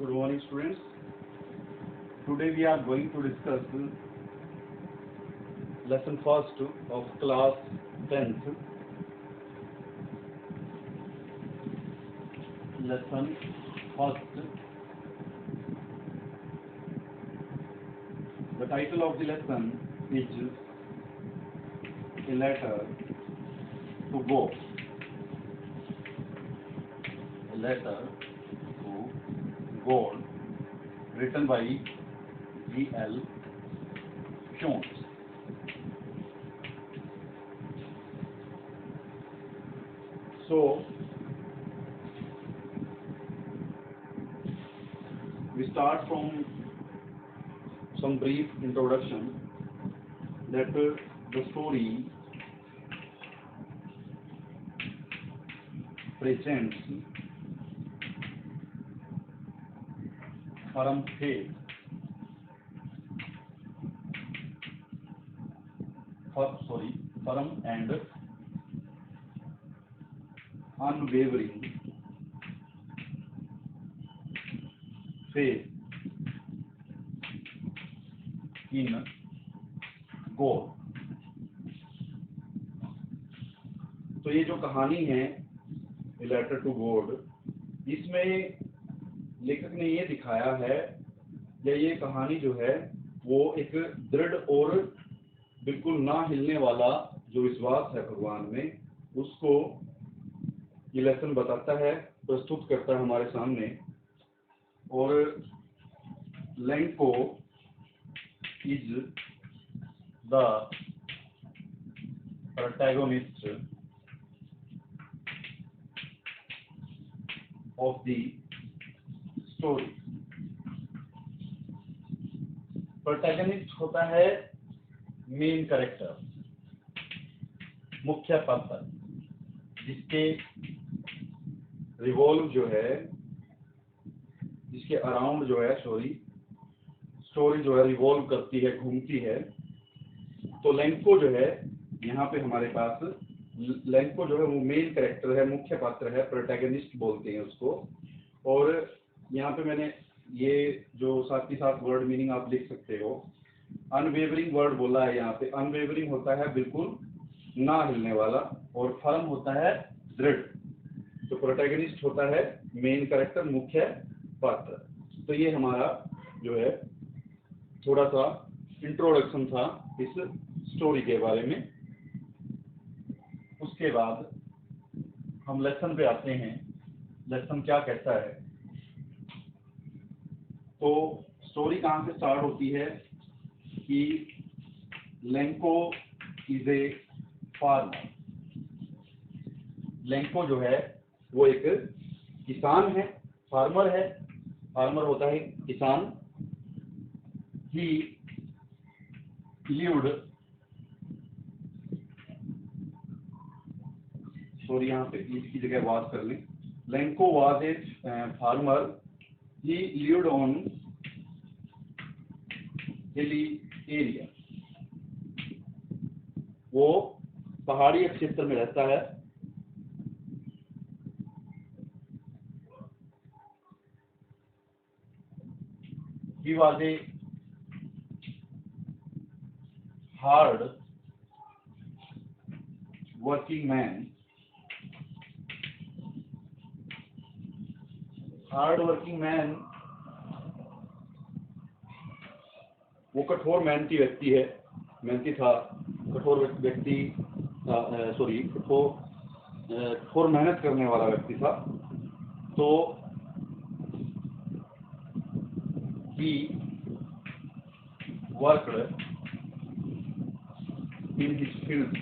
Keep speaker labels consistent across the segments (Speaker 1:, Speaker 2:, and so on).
Speaker 1: Good morning, students. Today we are going to discuss lesson first of class 10th. Lesson first. The title of the lesson is A Letter to God. A Letter to God, written by G.L. Jones. So, we start from some brief introduction that the story presents firm faith, firm and unwavering faith in God. तो ये जो कहानी है a letter to God, इसमें लेखक ने ये दिखाया है या ये कहानी जो है वो एक दृढ़ और बिल्कुल ना हिलने वाला जो विश्वास है भगवान में, उसको ये लेसन बताता है, प्रस्तुत करता है हमारे सामने। और Lanco is the protagonist of the story. Protagonist होता है मेन कैरेक्टर, मुख्य पात्र, जिसके रिवॉल्व जो है, जिसके अराउंड जो है स्टोरी जो है रिवॉल्व करती है, घूमती है। तो लेंको जो है यहाँ पे हमारे पास, लेंको जो है वो मेन कैरेक्टर है, मुख्य पात्र है, प्रोटैगनिस्ट बोलते हैं उसको। और यहाँ पे मैंने ये जो साथ ही साथ वर्ड मीनिंग आप लिख सकते हो। अनवेवरिंग वर्ड बोला है यहाँ पे। अनवेवरिंग होता है बिल्कुल ना हिलने वाला, और फर्म होता है दृढ़। तो प्रोटैगनिस्ट होता है मेन कैरेक्टर, मुख्य पात्र। तो ये हमारा जो है थोड़ा सा इंट्रोडक्शन था इस स्टोरी के बारे में। उसके बाद हम लेसन पे आते हैं। लेसन क्या कहता है? तो स्टोरी कहाँ से स्टार्ट होती है कि Lanco is a farmer. Lanco जो है वो एक किसान है, फार्मर है। फार्मर होता है किसान। ही लिव्ड, सॉरी यहाँ पे इसकी जगह वाज कर लें। Lanco was a farmer. He lived on hilly area. वो पहाड़ी क्षेत्र में रहता है। He was a hard working man. Hard working man, वो कठोर मेहनती व्यक्ति है, मेहनती था, कठोर व्यक्ति था, कठोर मेहनत करने वाला व्यक्ति था। तो he worked in his fields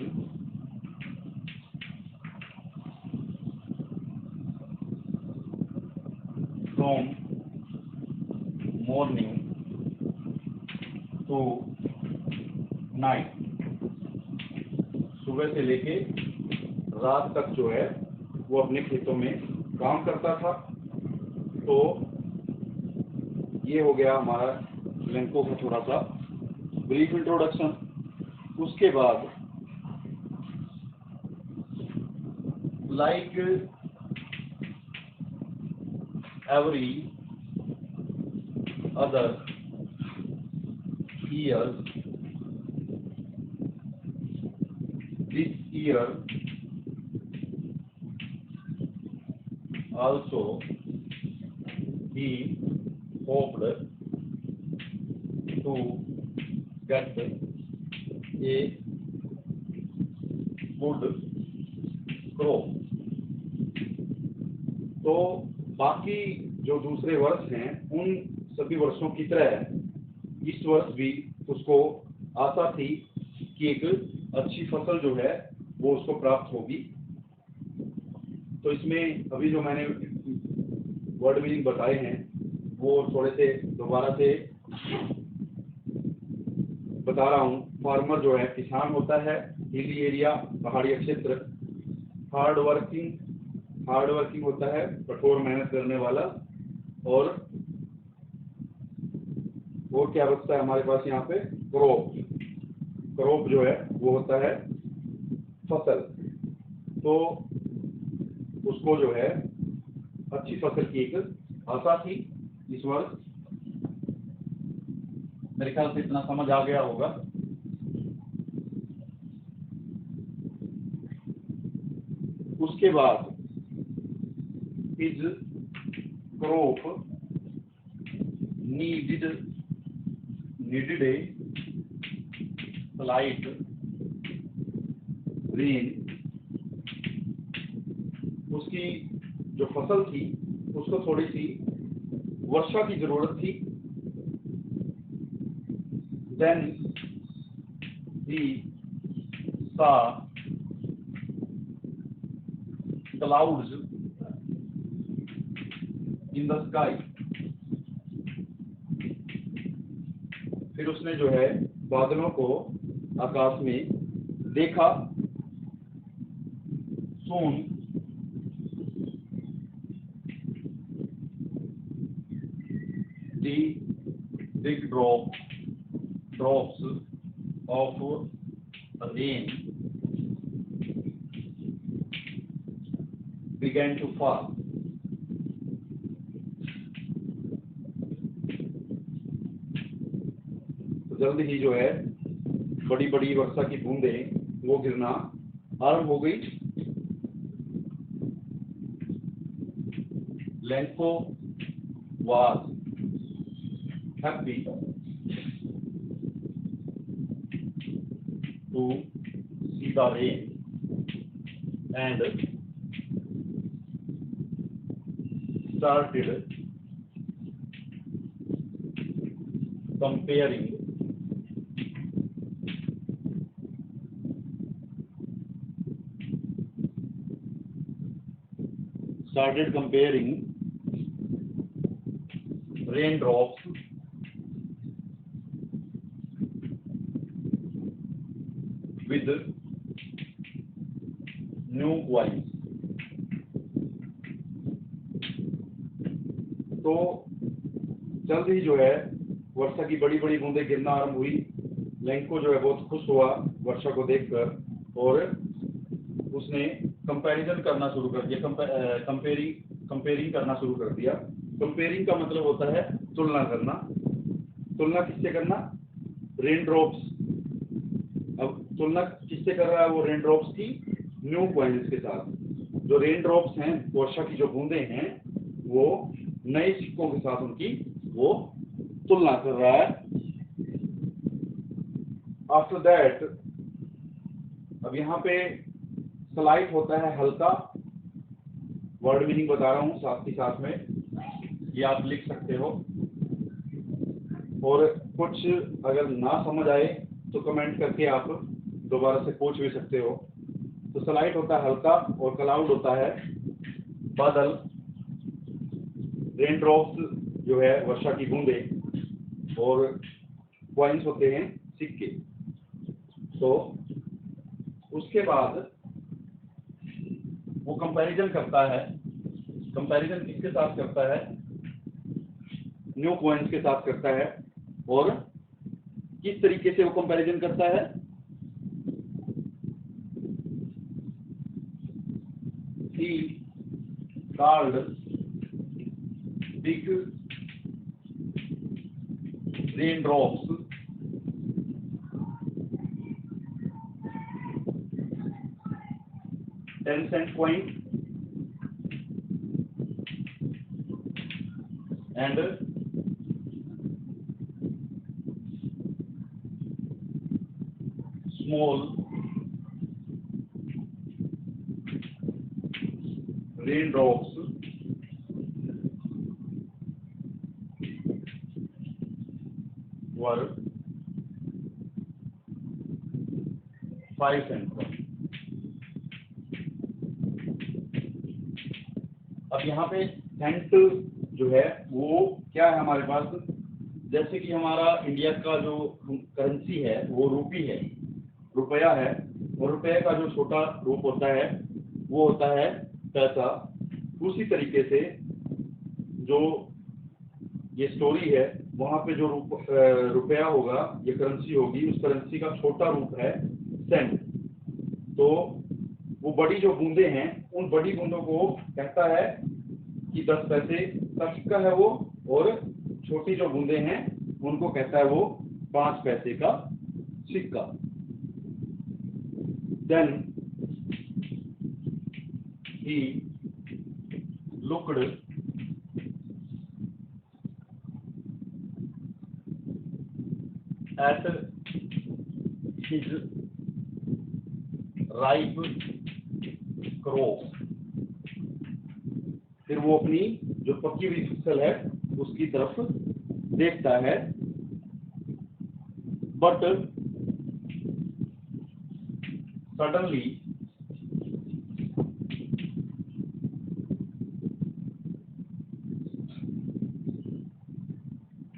Speaker 1: from morning to night। सुबह से लेके रात तक जो है वो अपने खेतों में काम करता था। तो ये हो गया हमारा लेंको का थोड़ा सा ब्रीफ इंट्रोडक्शन। उसके बाद like every other years. This year also he hoped to get a good crop. तो बाकी जो दूसरे वर्ष हैं उन सभी वर्षों की तरह इस वर्ष भी उसको आशा थी कि एक अच्छी फसल जो है वो उसको प्राप्त होगी। तो इसमें अभी जो मैंने वर्ड मीनिंग बताए हैं वो थोड़े से दोबारा से बता रहा हूँ। फार्मर जो है किसान होता है, हिली एरिया पहाड़ी क्षेत्र, हार्ड वर्किंग होता है, कठोर मेहनत करने वाला। और क्या बचता है हमारे पास यहाँ पे, क्रॉप जो है वो होता है फसल। तो उसको जो है अच्छी फसल की एक आशा थी इस वर्ष। मेरे ख्याल से इतना समझ आ गया होगा। उसके बाद his crop needed a slight rain. उसकी जो फसल थी उसको थोड़ी सी वर्षा की जरूरत थी। Then he saw clouds in the sky. फिर उसने जो है बादलों को आकाश में देखा। Soon the big drops of rain began to fall. तो जल्द ही जो है बड़ी बड़ी वर्षा की बूंदें वो गिरना आरंभ हो गई। Lenko was happy to see the rain and started comparing raindrops with new coins. तो जल्द ही जो है वर्षा की बड़ी बड़ी बूंदें गिरना आरंभ हुई। लेंको जो है बहुत खुश हुआ वर्षा को देखकर और उसने कंपैरिजन करना शुरू कर दिया, कंपेयरिंग करना शुरू कर दिया। कंपेयरिंग का मतलब होता है तुलना करना। तुलना किससे करना? रेनड्रॉप्स। अब तुलना किससे कर रहा है वो? रेनड्रॉप्स की न्यू कॉइन्स के साथ। जो रेनड्रॉप्स हैं, वर्षा की जो बूंदें हैं, वो नए सिक्कों के साथ उनकी वो तुलना कर रहा है। आफ्टर दैट, अब यहाँ पे स्लाइट होता है हल्का। वर्ड मीनिंग बता रहा हूँ साथ ही साथ में, ये आप लिख सकते हो। और कुछ अगर ना समझ आए तो कमेंट करके आप दोबारा से पूछ भी सकते हो। तो स्लाइट होता है हल्का और क्लाउड होता है बादल। रेनड्रॉप्स जो है वर्षा की बूंदें और कॉइन्स होते हैं सिक्के। तो उसके बाद वो कंपैरिजन करता है। कंपैरिजन किसके साथ करता है? न्यू कॉइन्स के साथ करता है। और किस तरीके से वो कंपैरिजन करता है? He called big raindrops, $10 coin, and small raindrops were 5 cents coin. अब यहाँ पे सेंट जो है वो क्या है हमारे पास, जैसे कि हमारा इंडिया का जो करेंसी है वो रूपी है, रुपया है, और रुपये का जो छोटा रूप होता है वो होता है पैसा। उसी तरीके से जो ये स्टोरी है वहाँ पे जो रुपया होगा, ये करेंसी होगी, उस करेंसी का छोटा रूप है सेंट। तो वो बड़ी जो बूंदे हैं उन बड़ी बूंदों को कहता है कि 10 पैसे का सिक्का है वो, और छोटी जो बूंदे हैं उनको कहता है वो 5 पैसे का सिक्का। Then he looked at his ripe crop, फिर वो अपनी जो पकी हुई फसल है उसकी तरफ देखता है। But suddenly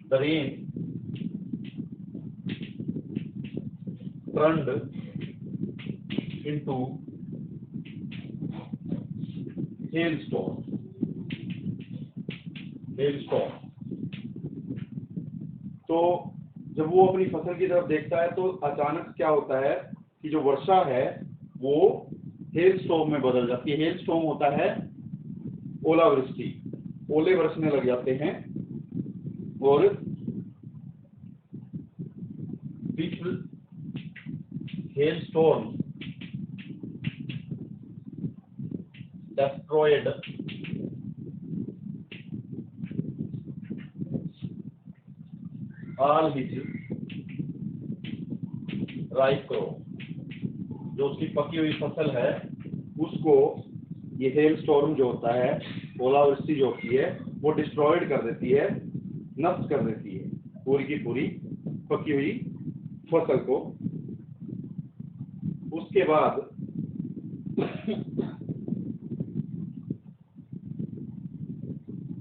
Speaker 1: the rain turned into hailstorm। तो जब वो अपनी फसल की तरफ देखता है तो अचानक क्या होता है कि जो वर्षा है वो हेलस्टॉर्म में बदल जाती है। हेलस्टॉर्म होता है ओलावृष्टि, ओले बरसने लग जाते हैं। और this hailstorm destroyed all his ripe crop। जो उसकी पकी हुई फसल है उसको ये हेल स्टॉर्म जो होता है, ओलावृष्टि जो होती है, वो डिस्ट्रॉयड कर देती है, नष्ट कर देती है पूरी की पूरी पकी हुई फसल को। उसके बाद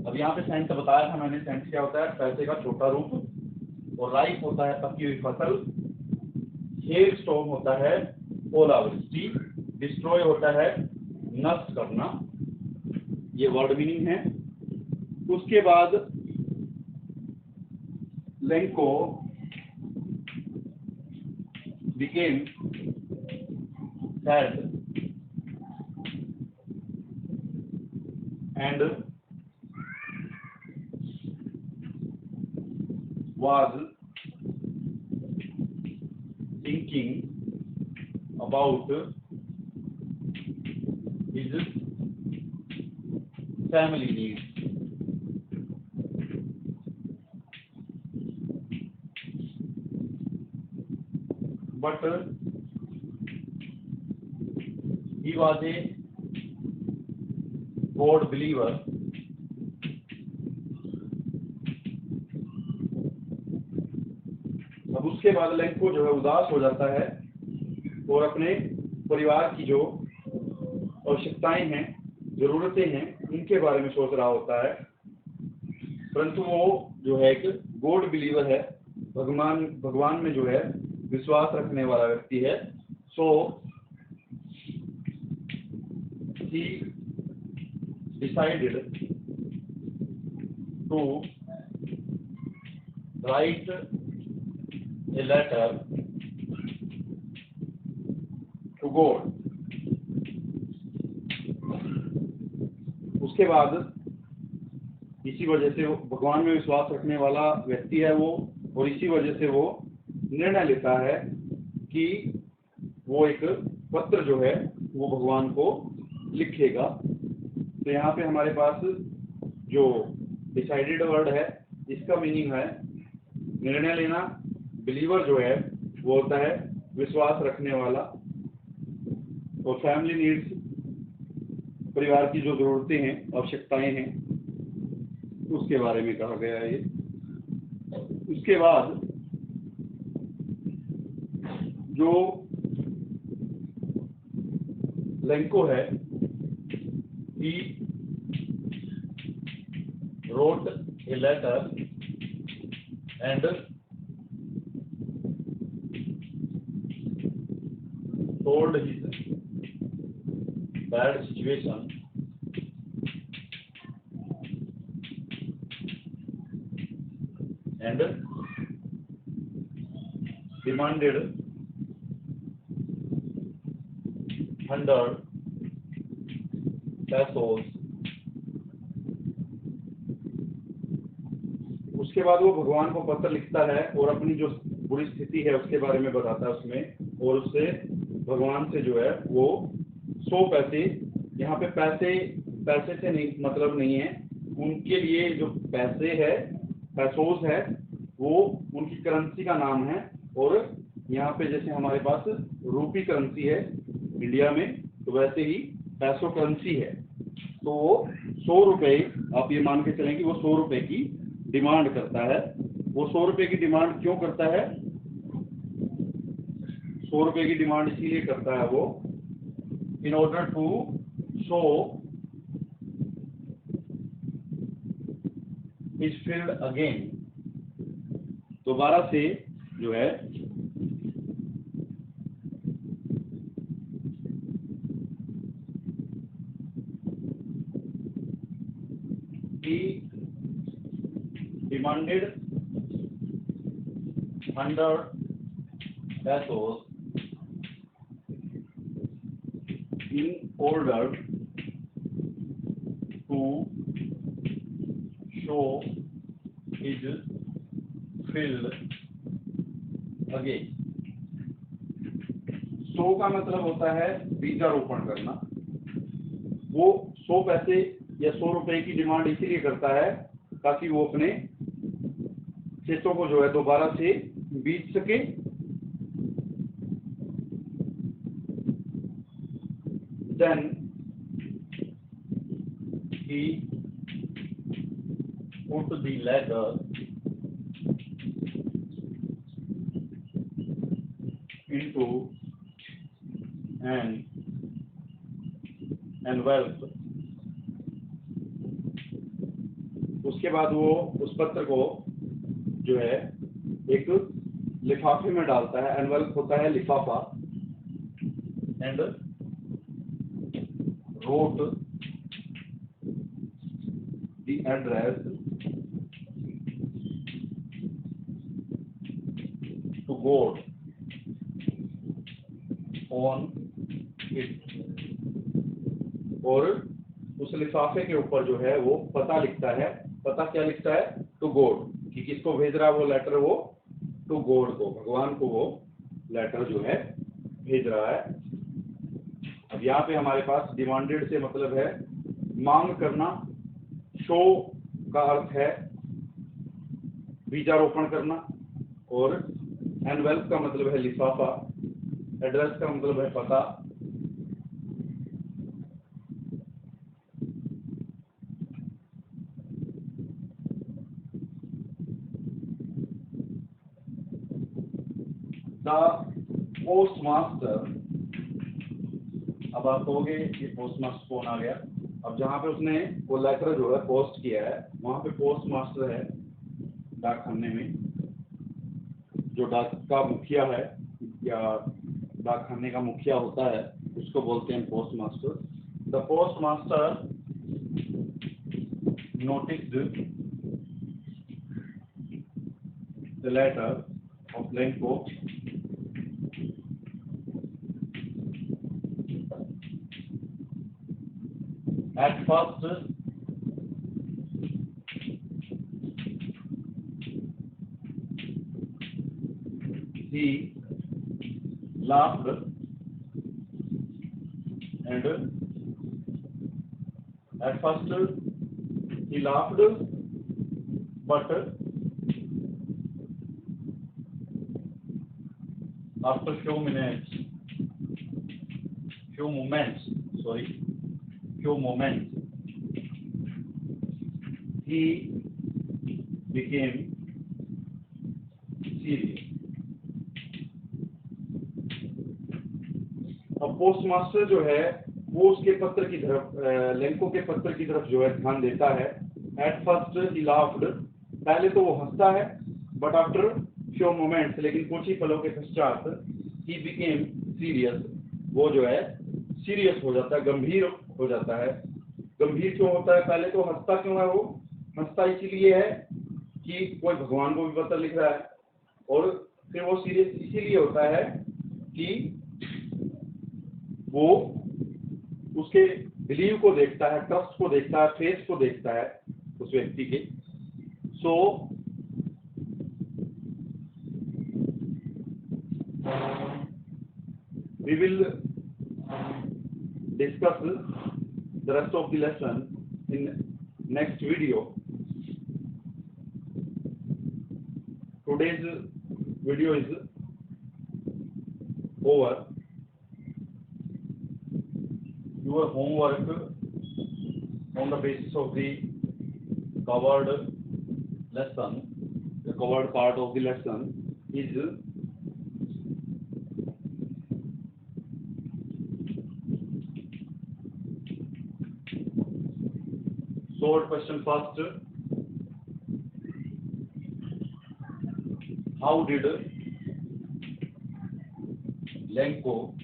Speaker 1: अब यहाँ पे सेंट बताया था मैंने, सेंट क्या होता है, पैसे का छोटा रूप, और राइप होता है पकी हुई फसल, हेल स्टॉर्म होता है ओलावृष्टि, डिस्ट्रॉय होता है नष्ट करना, ये वर्ड मीनिंग है। उसके बाद Lanco became sad and was thinking about his family needs। But he was a God believer। अब उसके बाद लेंको जो है उदास हो जाता है और अपने परिवार की जो आवश्यकताएं हैं, जरूरतें हैं, उनके बारे में सोच रहा होता है। परंतु वो जो है एक गॉड बिलीवर है, भगवान में जो है विश्वास रखने वाला व्यक्ति है। सो he decided to write a letter to God। उसके बाद इसी वजह से भगवान में विश्वास रखने वाला व्यक्ति है वो, और इसी वजह से वो निर्णय लेता है कि वो एक पत्र जो है वो भगवान को लिखेगा। तो यहाँ पे हमारे पास जो डिसाइडेड वर्ड है इसका मीनिंग है निर्णय लेना। बिलीवर जो है वो होता है विश्वास रखने वाला। और फैमिली नीड्स, परिवार की जो जरूरतें हैं, आवश्यकताएं हैं, उसके बारे में कहा गया है ये। उसके बाद जो लेंको है, he wrote a letter and told his bad situation and demanded 100 pesos। उसके बाद वो भगवान को पत्र लिखता है और अपनी जो बुरी स्थिति है उसके बारे में बताता है उसमें, और उससे भगवान से जो है वो 100 पैसे, यहाँ पे पैसे से नहीं मतलब नहीं है, उनके लिए जो पैसे है, पैसोस है, वो उनकी करेंसी का नाम है। और यहाँ पे जैसे हमारे पास रूपी करेंसी है इंडिया में, तो वैसे ही पैसो करेंसी है। तो वो 100 रुपए, आप ये मान के चलें कि वो 100 रुपए की डिमांड करता है। वो 100 रुपए की डिमांड क्यों करता है? 100 रुपए की डिमांड इसीलिए करता है वो, in order to show his field again, दोबारा से जो है he demanded 100 pesos in order to show his field again। सो का मतलब होता है बीजारोपण करना। वो 100 पैसे या 100 रुपए की डिमांड इसीलिए करता है ताकि वो अपने खेतों को जो है दोबारा से बीज सके। Then he put the letter into an envelope। उसके बाद वो उस पत्र को जो है एक लिफाफे में डालता है। एनवेलप होता है लिफाफा। And wrote the address to God on it। और उस लिफाफे के ऊपर जो है वो पता लिखता है। पता क्या लिखता है? टू गॉड, कि किसको भेज रहा है वो लेटर? वो टू गॉड को, भगवान को वो लेटर जो है भेज रहा है। अब यहाँ पे हमारे पास डिमांडेड से मतलब है मांग करना, शो का अर्थ है बीजारोपण करना, और एनवेल्प का मतलब है लिफाफा, एड्रेस का मतलब है पता। द पोस्ट मास्टर, अब आप कहोगे कि पोस्ट मास्टर कौन आ गया? अब जहाँ पे उसने वो लेटर जो है पोस्ट किया है वहाँ पे पोस्ट मास्टर है डाक खाने में, जो डाक का मुखिया है या डाक खाने का मुखिया होता है उसको बोलते हैं post master. The post master noticed the letter of Lenko at first he laughed and at first he laughed, but after few moments, he became serious. अब पोस्टमास्टर जो है वो उसके पत्र की तरफ, लेंको के पत्र की तरफ जो है ध्यान देता है। एट फर्स्ट ही लाफ्ड, पहले तो वो हंसता है, बट आफ्टर फ्यू मोमेंट्स, लेकिन कुछ ही पलों के पश्चात, ही बिकेम सीरियस, वो जो है सीरियस हो जाता है, गंभीर हो जाता है। गंभीर क्यों होता है? पहले तो हंसता क्यों है? वो हंसता इसीलिए है कि कोई भगवान को भी पत्र लिख रहा है, और फिर वो सीरियस इसीलिए होता है कि वो उसके बिलीव को देखता है, ट्रस्ट को देखता है, फेथ को देखता है उस व्यक्ति के। सो we will discuss the rest of the lesson in next video. Today's video is over. Your homework on the basis of the covered lesson, the covered part of the lesson is short question first. How did Lenko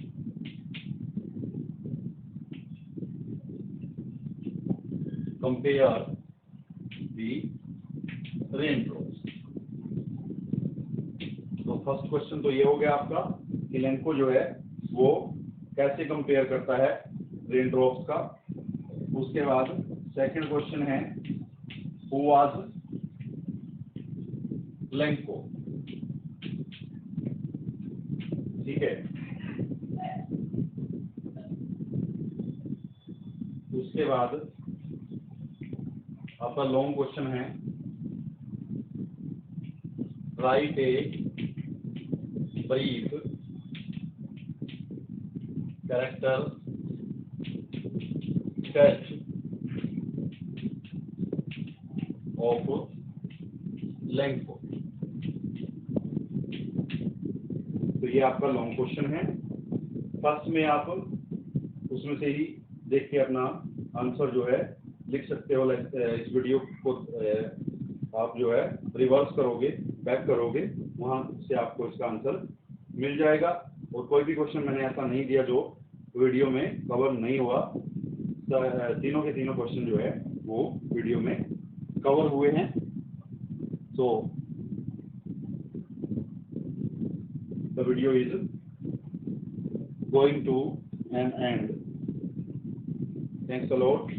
Speaker 1: compare the raindrops? तो first question तो ये हो गया आपका कि Lanco जो है वो कैसे कंपेयर करता है रेनड्रॉप्स का। उसके बाद सेकंड क्वेश्चन है हु वाज लेंको, ठीक है। उसके बाद आपका लॉन्ग क्वेश्चन है right a brief character sketch of Lenko। तो ये आपका लॉन्ग क्वेश्चन है। फर्स्ट में आप उसमें से ही देख के अपना आंसर जो है लिख सकते हो। इस वीडियो को आप जो है रिवर्स करोगे, बैक करोगे, वहां से आपको इसका आंसर मिल जाएगा। और कोई भी क्वेश्चन मैंने ऐसा नहीं दिया जो वीडियो में कवर नहीं हुआ। तीनों के तीनों क्वेश्चन जो है वो वीडियो में कवर हुए हैं। So the video is going to an end. Thanks a lot.